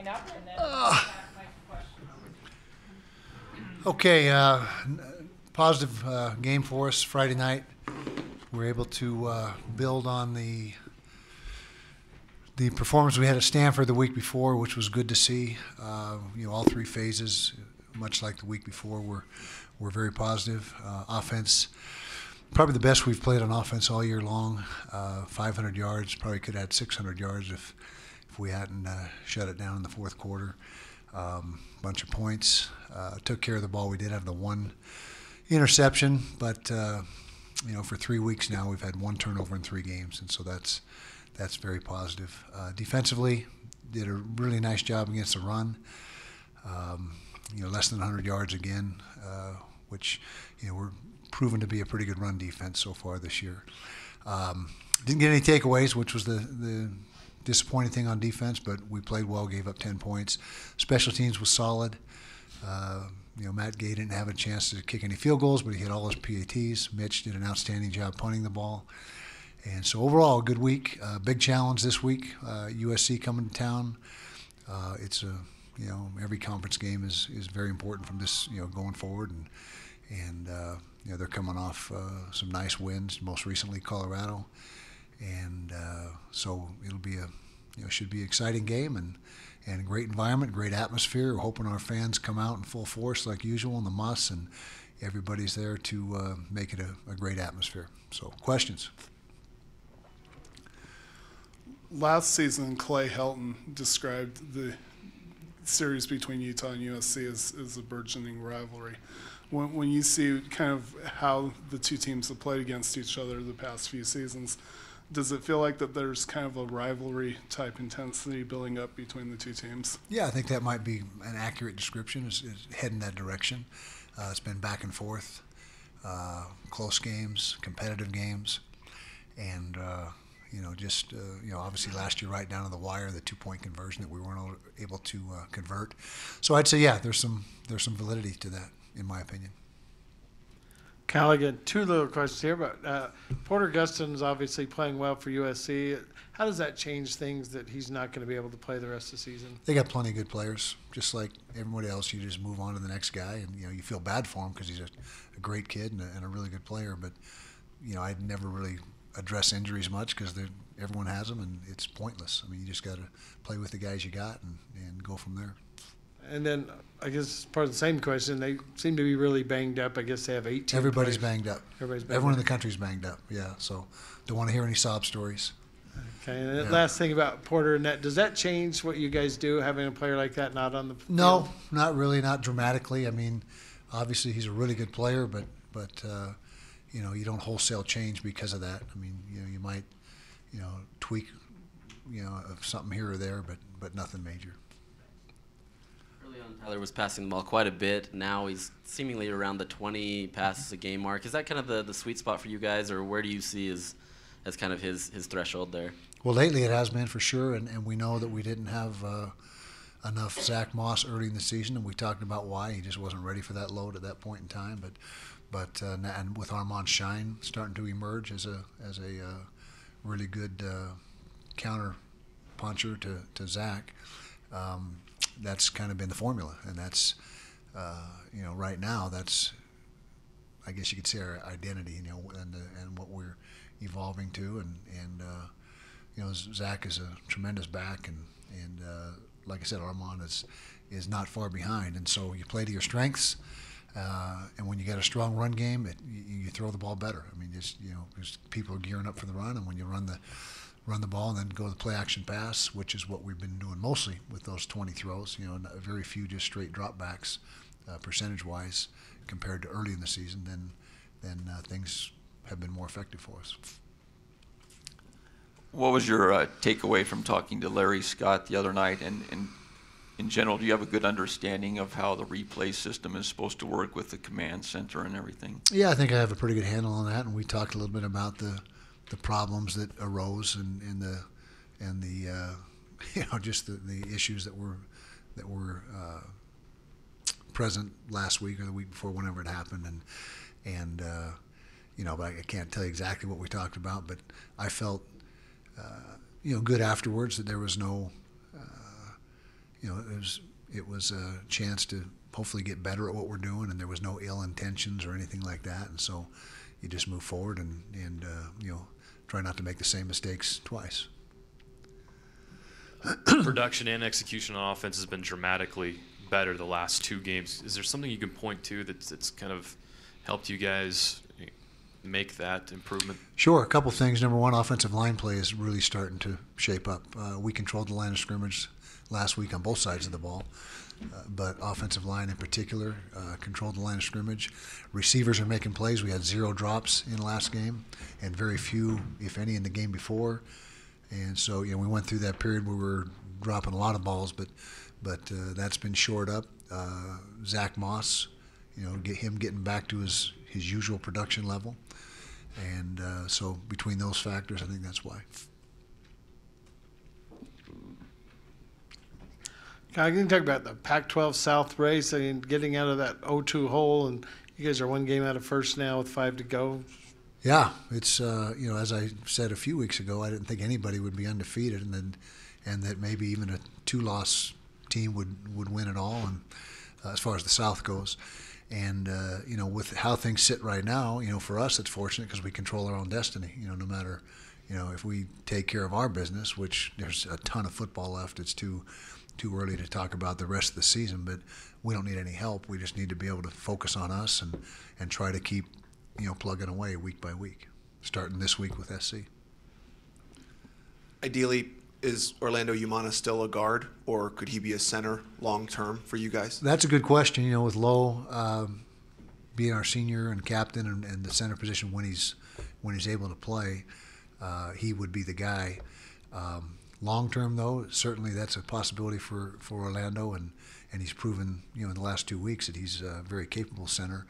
coming up, and then Matt might question. Okay, positive game for us Friday night. We were able to build on the performance we had at Stanford the week before, which was good to see. All three phases, much like the week before, were very positive. Offense, probably the best we've played on offense all year long. 500 yards, probably could have had 600 yards if we hadn't shut it down in the fourth quarter. Bunch of points. Took care of the ball. We did have the one interception, but for 3 weeks now we've had one turnover in 3 games, and so that's very positive. Defensively, did a really nice job against the run. Less than 100 yards again, which we're proven to be a pretty good run defense so far this year. Didn't get any takeaways, which was the disappointing thing on defense, but we played well, gave up 10 points. Special teams was solid. Matt Gay didn't have a chance to kick any field goals, but he hit all his PATs. Mitch did an outstanding job punting the ball. And so overall, a good week. Big challenge this week. USC coming to town. It's every conference game is very important from this going forward, and they're coming off some nice wins. Most recently, Colorado, and so it'll be should be an exciting game and a great environment, great atmosphere. We're hoping our fans come out in full force like usual in the muss, and everybody's there to make it a great atmosphere. So, questions? Last season, Clay Helton described the series between Utah and USC as a burgeoning rivalry. When you see kind of how the two teams have played against each other the past few seasons, does it feel like that there's kind of a rivalry type intensity building up between the two teams? Yeah, I think that might be an accurate description. Is heading that direction. It's been back and forth, close games, competitive games, and obviously last year right down to the wire, the 2-point conversion that we weren't able to convert. So I'd say there's some validity to that, in my opinion. Cal, again, 2 little questions here, but Porter Gustin's obviously playing well for USC. How does that change things that he's not going to be able to play the rest of the season? They got plenty of good players. Just like everybody else, you just move on to the next guy, and you feel bad for him because he's a great kid and a really good player. But I'd never really address injuries much because everyone has them, and it's pointless. I mean, you just got to play with the guys you got and go from there. And then, I guess part of the same question, they seem to be really banged up. I guess they have 18 Everybody's players. banged up. Everyone in the country's banged up, yeah. So don't want to hear any sob stories. Okay, and then last thing about Porter and that, does that change what you guys do, having a player like that not on the field? No, not really, not dramatically. I mean, obviously he's a really good player, but you don't wholesale change because of that. I mean, you might, tweak, of something here or there, but nothing major. Early on, Tyler was passing the ball quite a bit. Now he's seemingly around the 20 passes a game mark. Is that kind of the sweet spot for you guys, or where do you see as kind of his threshold there? Well, lately it has been for sure, and we know that we didn't have enough Zach Moss early in the season, and we talked about why. He just wasn't ready for that load at that point in time. But and with Armand Shine starting to emerge as a really good counter puncher to Zach, that's kind of been the formula, and that's right now that's, I guess you could say, our identity, and what we're evolving to, and Zach is a tremendous back, and like I said, Armand is not far behind, and so you play to your strengths. And when you get a strong run game, you throw the ball better. I mean, because people are gearing up for the run, and when you run the ball and then go to the play action pass, which is what we've been doing mostly with those 20 throws. Very few just straight dropbacks, percentage-wise, compared to early in the season. Then things have been more effective for us. What was your takeaway from talking to Larry Scott the other night, and in general, do you have a good understanding of how the replay system is supposed to work with the command center and everything? Yeah, I think I have a pretty good handle on that, and we talked a little bit about the problems that arose and the just the issues that were present last week or the week before, whenever it happened, and but I can't tell you exactly what we talked about, but I felt good afterwards that there was no it was a chance to hopefully get better at what we're doing, and there was no ill intentions or anything like that. And so you just move forward and try not to make the same mistakes twice. Production and execution on offense has been dramatically better the last 2 games. Is there something you can point to that's kind of helped you guys make that improvement? Sure. A couple things. Number one, offensive line play is really starting to shape up. We controlled the line of scrimmage last week on both sides of the ball, but offensive line in particular controlled the line of scrimmage. Receivers are making plays. We had 0 drops in the last game and very few, if any, in the game before. And so, we went through that period where we were dropping a lot of balls, but that's been shored up. Zach Moss, getting back to his usual production level. And so between those factors, I think that's why. I can talk about the Pac-12 South race and getting out of that 0-2 hole, and you guys are 1 game out of first now with 5 to go. Yeah, it's as I said a few weeks ago, I didn't think anybody would be undefeated, and that maybe even a 2-loss team would win it all, and as far as the South goes. And with how things sit right now, for us it's fortunate because we control our own destiny. No matter, if we take care of our business, which there's a ton of football left, it's too early to talk about the rest of the season. But we don't need any help. We just need to be able to focus on us and try to keep plugging away week by week, starting this week with SC. Ideally, is Orlando Umana still a guard, or could he be a center long term for you guys? That's a good question. With Lowe being our senior and captain and the center position when he's able to play, he would be the guy. Long term, though, certainly that's a possibility for Orlando, and he's proven in the last 2 weeks that he's a very capable center.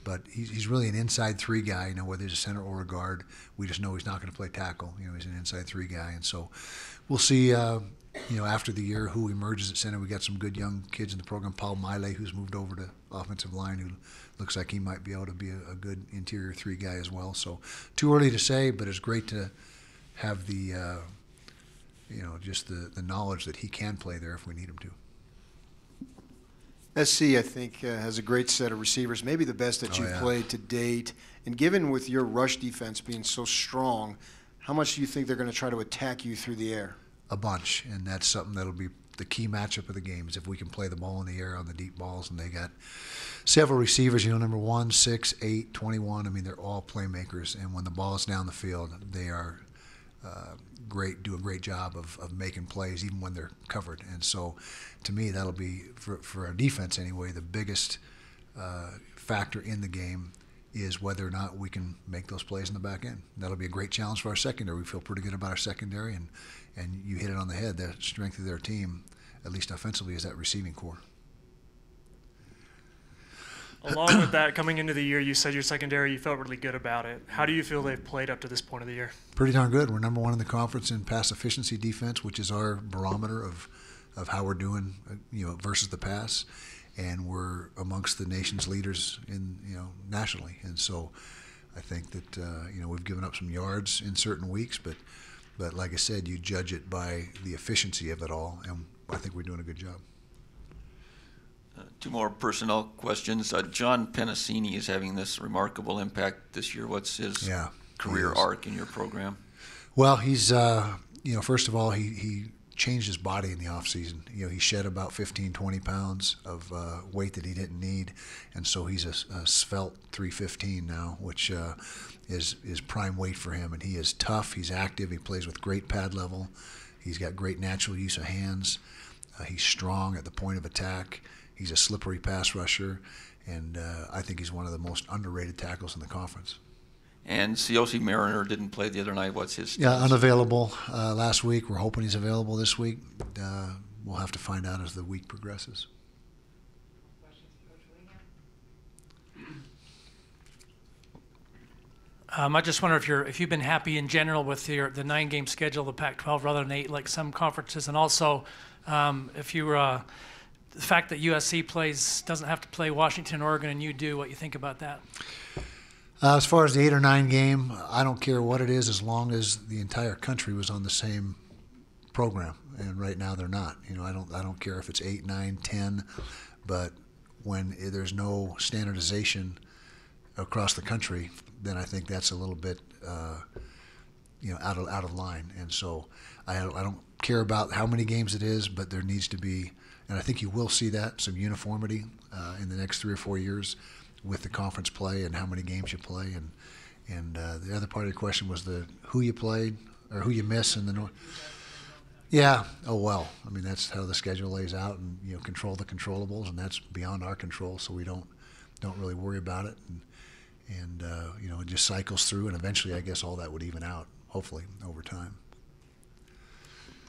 But he's really an inside 3 guy, whether he's a center or a guard. We just know he's not going to play tackle. He's an inside 3 guy. And so we'll see, after the year who emerges at center. We got some good young kids in the program. Paul Miley, who's moved over to offensive line, who looks like he might be able to be a good interior 3 guy as well. So too early to say, but it's great to have the, just the knowledge that he can play there if we need him to. SC, I think, has a great set of receivers, maybe the best that you've played to date. And given with your rush defense being so strong, how much do you think they're going to try to attack you through the air? A bunch, and that's something that'll be the key matchup of the game is if we can play the ball in the air on the deep balls. And they got several receivers, number 1, 6, 8, 21. I mean, they're all playmakers. And when the ball is down the field, they are do a great job of making plays even when they're covered. And so to me, that'll be, for our defense anyway, the biggest factor in the game is whether or not we can make those plays in the back end. That'll be a great challenge for our secondary. We feel pretty good about our secondary, and you hit it on the head. The strength of their team, at least offensively, is that receiving core. Along with that, coming into the year, you said your secondary, you felt really good about it. How do you feel they've played up to this point of the year? Pretty darn good. We're number 1 in the conference in pass efficiency defense, which is our barometer of how we're doing, versus the pass. And we're amongst the nation's leaders nationally. And so I think that, we've given up some yards in certain weeks, but like I said, you judge it by the efficiency of it all, and I think we're doing a good job. 2 more personnel questions. John Penasini is having this remarkable impact this year. What's his career arc in your program? Well, he's, first of all, he changed his body in the off season. He shed about 15, 20 pounds of weight that he didn't need, and so he's a svelte 315 now, which is prime weight for him. And he is tough. He's active. He plays with great pad level. He's got great natural use of hands. He's strong at the point of attack. He's a slippery pass rusher, and I think he's one of the most underrated tackles in the conference. And Ciosi Mariner didn't play the other night. What's his status? Yeah, unavailable last week. We're hoping he's available this week. We'll have to find out as the week progresses. I just wonder if you've been happy in general with the 9-game schedule of the Pac-12 rather than 8 like some conferences, and also if you the fact that USC doesn't have to play Washington, Oregon, and you do, what you think about that? As far as the 8 or 9 game, I don't care what it is as long as the entire country was on the same program, and right now they're not. You know, I don't care if it's 8, 9, 10, but when there's no standardization across the country, then I think that's a little bit out of line. And so I don't care about how many games it is, but there needs to be, and I think you will see that, some uniformity in the next 3 or 4 years with the conference play and how many games you play. And the other part of your question was who you played or who you miss in the North. Yeah. Oh, well, I mean, that's how the schedule lays out, and, you know, control the controllables, and that's beyond our control, so we don't really worry about it. And you know, it just cycles through, and eventually I guess all that would even out, hopefully, over time.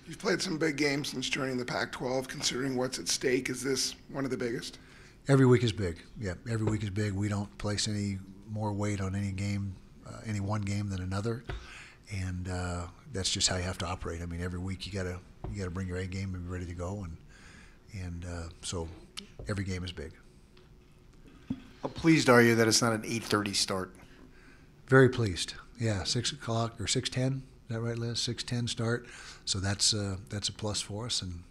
You've played some big games since joining the Pac-12. Considering what's at stake, is this one of the biggest? Every week is big. Yeah, every week is big. We don't place any more weight on any game, any one game than another, and that's just how you have to operate. I mean, every week you gotta bring your A game and be ready to go, and so every game is big. How pleased are you that it's not an 8:30 start? Very pleased. Yeah, 6 o'clock or 6:10. Is that right, Liz? 6:10 start. So that's a plus for us, and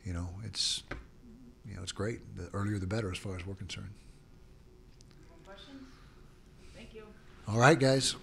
you know, it's great. The earlier the better, as far as we're concerned. More questions? Thank you. All right, guys.